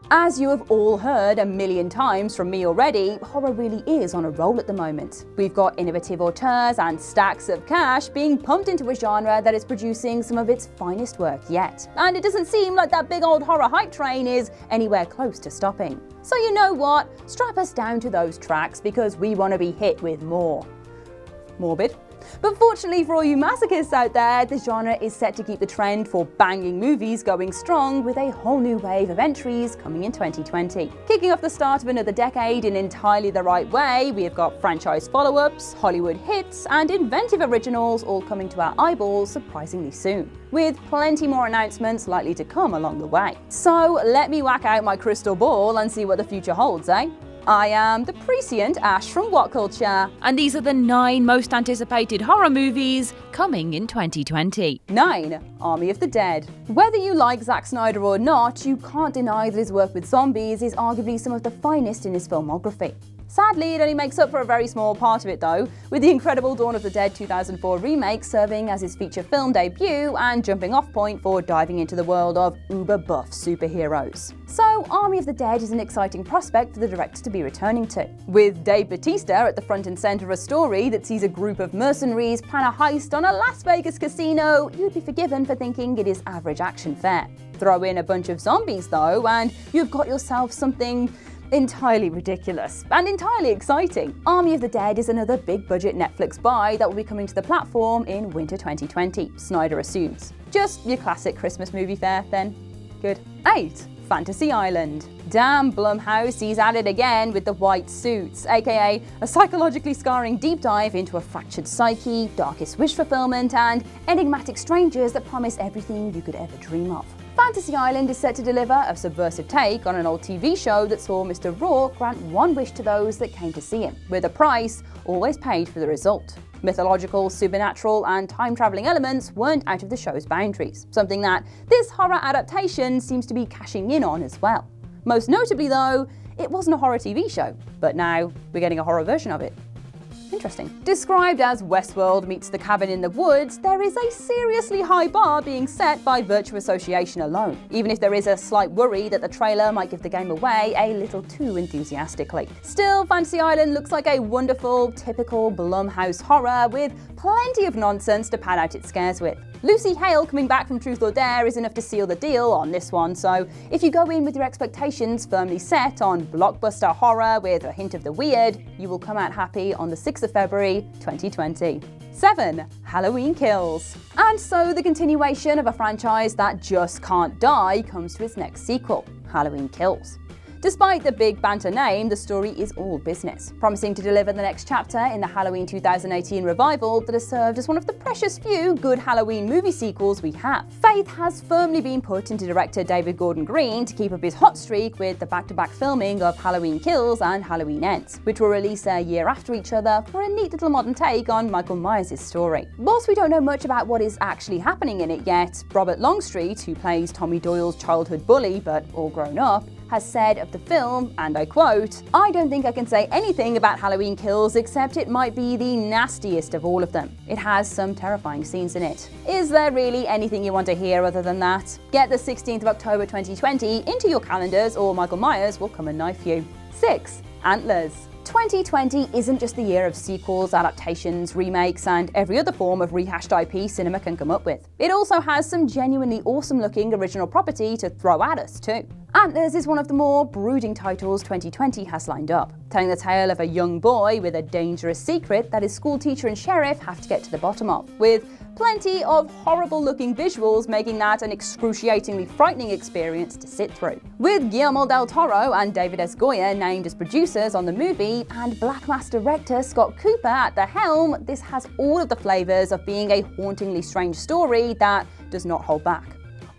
As you have all heard a million times from me already, horror really is on a roll at the moment. We've got innovative auteurs and stacks of cash being pumped into a genre that is producing some of its finest work yet. And it doesn't seem like that big old horror hype train is anywhere close to stopping. So you know what? Strap us down to those tracks because we want to be hit with more. Morbid. But fortunately for all you masochists out there, the genre is set to keep the trend for banging movies going strong with a whole new wave of entries coming in 2020. Kicking off the start of another decade in entirely the right way, we have got franchise follow-ups, Hollywood hits, and inventive originals all coming to our eyeballs surprisingly soon, with plenty more announcements likely to come along the way. So let me whack out my crystal ball and see what the future holds, eh? I am the prescient Ash from What Culture, and these are the 9 most anticipated horror movies coming in 2020. 9. Army of the Dead. Whether you like Zack Snyder or not, you can't deny that his work with zombies is arguably some of the finest in his filmography. Sadly, it only makes up for a very small part of it though, with the incredible Dawn of the Dead 2004 remake serving as his feature film debut and jumping off point for diving into the world of uber buff superheroes. So Army of the Dead is an exciting prospect for the director to be returning to. With Dave Bautista at the front and centre of a story that sees a group of mercenaries plan a heist on a Las Vegas casino, you'd be forgiven for thinking it is average action fare. Throw in a bunch of zombies though, and you've got yourself something entirely ridiculous and entirely exciting. Army of the Dead is another big budget Netflix buy that will be coming to the platform in winter 2020, Snyder assumes. Just your classic Christmas movie fare then. Good. 8. Fantasy Island. Damn, Blumhouse, he's at it again with the white suits, aka a psychologically scarring deep dive into a fractured psyche, darkest wish fulfillment, and enigmatic strangers that promise everything you could ever dream of. Fantasy Island is set to deliver a subversive take on an old TV show that saw Mr. Rourke grant one wish to those that came to see him, with a price always paid for the result. Mythological, supernatural, and time-travelling elements weren't out of the show's boundaries, something that this horror adaptation seems to be cashing in on as well. Most notably though, it wasn't a horror TV show, but now we're getting a horror version of it. Interesting. Described as Westworld meets The Cabin in the Woods, there is a seriously high bar being set by virtue association alone, even if there is a slight worry that the trailer might give the game away a little too enthusiastically. Still, Fantasy Island looks like a wonderful, typical Blumhouse horror with plenty of nonsense to pad out its scares with. Lucy Hale coming back from Truth or Dare is enough to seal the deal on this one, so if you go in with your expectations firmly set on blockbuster horror with a hint of the weird, you will come out happy on the 6th of February 2020. 7. Halloween Kills. And so the continuation of a franchise that just can't die comes to its next sequel, Halloween Kills. Despite the big banter name, the story is all business, promising to deliver the next chapter in the Halloween 2018 revival that has served as one of the precious few good Halloween movie sequels we have. Faith has firmly been put into director David Gordon Green to keep up his hot streak with the back-to-back filming of Halloween Kills and Halloween Ends, which will release a year after each other for a neat little modern take on Michael Myers' story. Whilst we don't know much about what is actually happening in it yet, Robert Longstreet, who plays Tommy Doyle's childhood bully but all grown up, has said of the film, and I quote, "I don't think I can say anything about Halloween Kills except it might be the nastiest of all of them. It has some terrifying scenes in it." Is there really anything you want to hear other than that? Get the 16th of October 2020 into your calendars or Michael Myers will come and knife you. 6. Antlers. 2020 isn't just the year of sequels, adaptations, remakes, and every other form of rehashed IP cinema can come up with. It also has some genuinely awesome-looking original property to throw at us too. Antlers is one of the more brooding titles 2020 has lined up, telling the tale of a young boy with a dangerous secret that his schoolteacher and sheriff have to get to the bottom of, with plenty of horrible-looking visuals making that an excruciatingly frightening experience to sit through. With Guillermo del Toro and David S. Goyer named as producers on the movie, and Black Mass director Scott Cooper at the helm, this has all of the flavours of being a hauntingly strange story that does not hold back.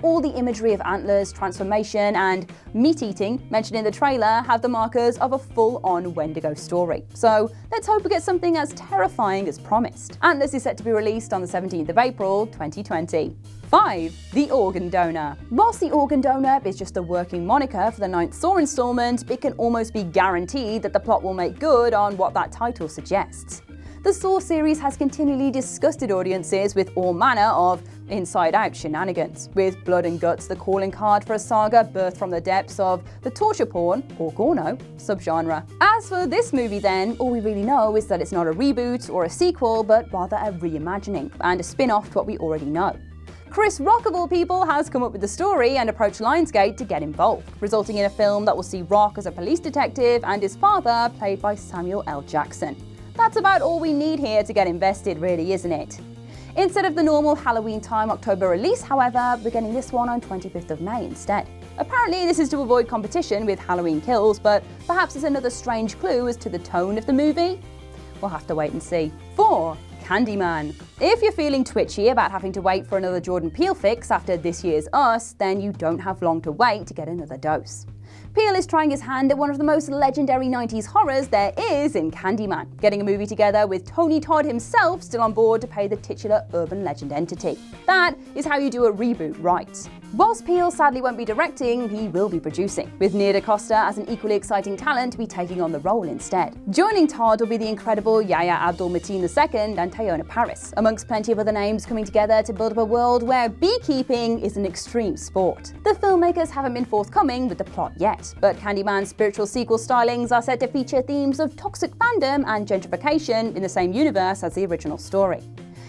All the imagery of antlers, transformation, and meat-eating mentioned in the trailer have the markers of a full-on Wendigo story. So let's hope we get something as terrifying as promised. Antlers is set to be released on the 17th of April, 2020. 5. The Organ Donor. Whilst The Organ Donor is just a working moniker for the 9th Saw installment, it can almost be guaranteed that the plot will make good on what that title suggests. the Saw series has continually disgusted audiences with all manner of inside-out shenanigans, with blood and guts the calling card for a saga birthed from the depths of the torture porn, or porno, subgenre. As for this movie then, all we really know is that it's not a reboot or a sequel, but rather a reimagining, and a spin-off to what we already know. Chris Rock, of all people, has come up with the story and approached Lionsgate to get involved, resulting in a film that will see Rock as a police detective and his father, played by Samuel L. Jackson. That's about all we need here to get invested, really, isn't it? Instead of the normal Halloween time October release, however, we're getting this one on 25th of May instead. Apparently this is to avoid competition with Halloween Kills, but perhaps it's another strange clue as to the tone of the movie? We'll have to wait and see. 4. Candyman. If you're feeling twitchy about having to wait for another Jordan Peele fix after this year's Us, then you don't have long to wait to get another dose. Peele is trying his hand at one of the most legendary 90s horrors there is in Candyman, getting a movie together with Tony Todd himself still on board to play the titular urban legend entity. That is how you do a reboot right. Whilst Peele sadly won't be directing, he will be producing, with Nia DaCosta as an equally exciting talent to be taking on the role instead. Joining Todd will be the incredible Yahya Abdul-Mateen II and Teyonah Parris, amongst plenty of other names coming together to build up a world where beekeeping is an extreme sport. The filmmakers haven't been forthcoming with the plot yet, but Candyman's spiritual sequel stylings are set to feature themes of toxic fandom and gentrification in the same universe as the original story.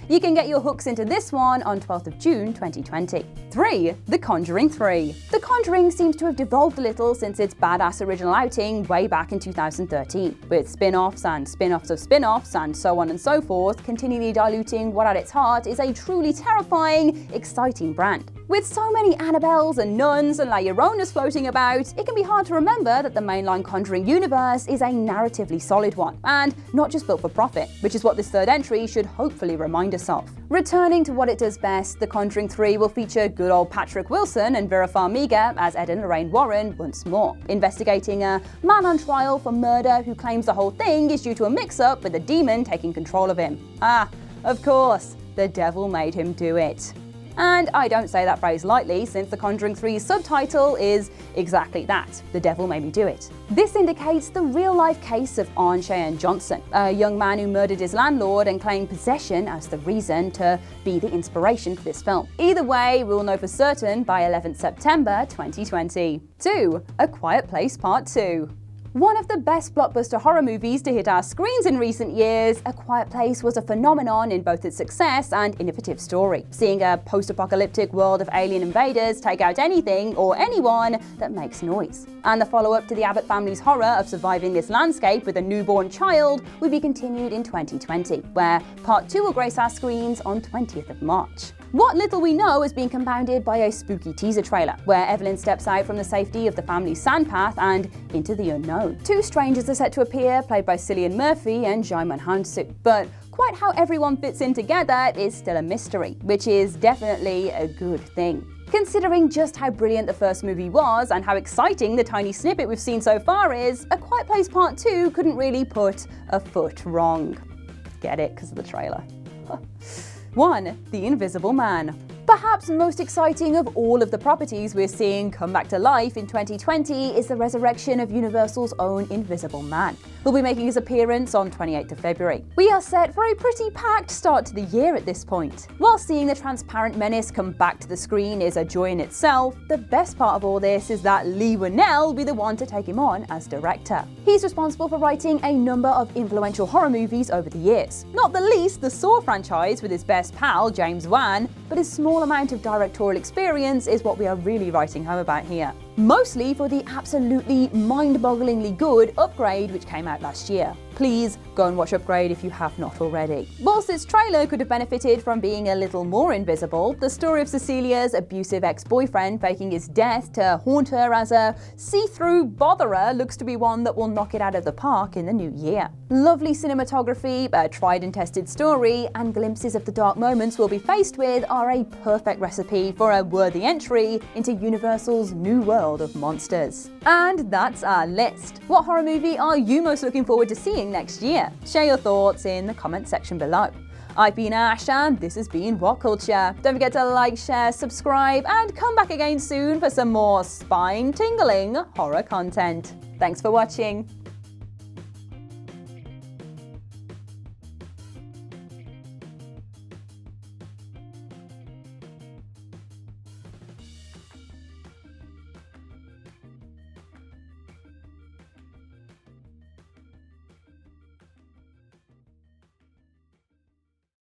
You can get your hooks into this one on 12th of June 2020. 3. The Conjuring 3. The Conjuring seems to have devolved a little since its badass original outing way back in 2013, with spin-offs and spin-offs of spin-offs and so on and so forth, continually diluting what at its heart is a truly terrifying, exciting brand. With so many Annabelles and nuns and La Lloronas floating about, it can be hard to remember that the mainline Conjuring universe is a narratively solid one, and not just built for profit, which is what this third entry should hopefully remind us of. Returning to what it does best, The Conjuring 3 will feature good old Patrick Wilson and Vera Farmiga as Ed and Lorraine Warren once more, investigating a man on trial for murder who claims the whole thing is due to a mix-up with a demon taking control of him. Ah, of course, the devil made him do it. And I don't say that phrase lightly, since The Conjuring 3's subtitle is exactly that, The Devil Made Me Do It. This indicates the real-life case of Arne Cheyenne Johnson, a young man who murdered his landlord and claimed possession as the reason to be the inspiration for this film. Either way, we'll know for certain by 11th September 2020. 2. A Quiet Place Part 2. One of the best blockbuster horror movies to hit our screens in recent years, A Quiet Place was a phenomenon in both its success and innovative story, seeing a post-apocalyptic world of alien invaders take out anything or anyone that makes noise. And the follow-up to the Abbott family's horror of surviving this landscape with a newborn child will be continued in 2020, where Part 2 will grace our screens on 20th of March. What little we know is being compounded by a spooky teaser trailer, where Evelyn steps out from the safety of the family's sandpath and into the unknown. Two strangers are set to appear, played by Cillian Murphy and Jaimin Hansu, but quite how everyone fits in together is still a mystery, which is definitely a good thing. Considering just how brilliant the first movie was and how exciting the tiny snippet we've seen so far is, A Quiet Place Part 2 couldn't really put a foot wrong. Get it, because of the trailer. 1. The Invisible Man. Perhaps most exciting of all of the properties we're seeing come back to life in 2020 is the resurrection of Universal's own Invisible Man, who'll be making his appearance on 28th of February. We are set for a pretty packed start to the year at this point. While seeing the transparent menace come back to the screen is a joy in itself, the best part of all this is that Lee Winnell will be the one to take him on as director. He's responsible for writing a number of influential horror movies over the years, not the least the Saw franchise with his best pal James Wan, but his small amount of directorial experience is what we are really writing home about here. Mostly for the absolutely mind-bogglingly good Upgrade, which came out last year. Please go and watch Upgrade if you have not already. Whilst its trailer could have benefited from being a little more invisible, the story of Cecilia's abusive ex-boyfriend faking his death to haunt her as a see-through botherer looks to be one that will knock it out of the park in the new year. Lovely cinematography, a tried and tested story, and glimpses of the dark moments we'll be faced with are a perfect recipe for a worthy entry into Universal's new world of monsters. And that's our list. What horror movie are you most looking forward to seeing next year? Share your thoughts in the comment section below. I've been Ash and this has been What Culture. Don't forget to like, share, subscribe and come back again soon for some more spine-tingling horror content. Thanks for watching.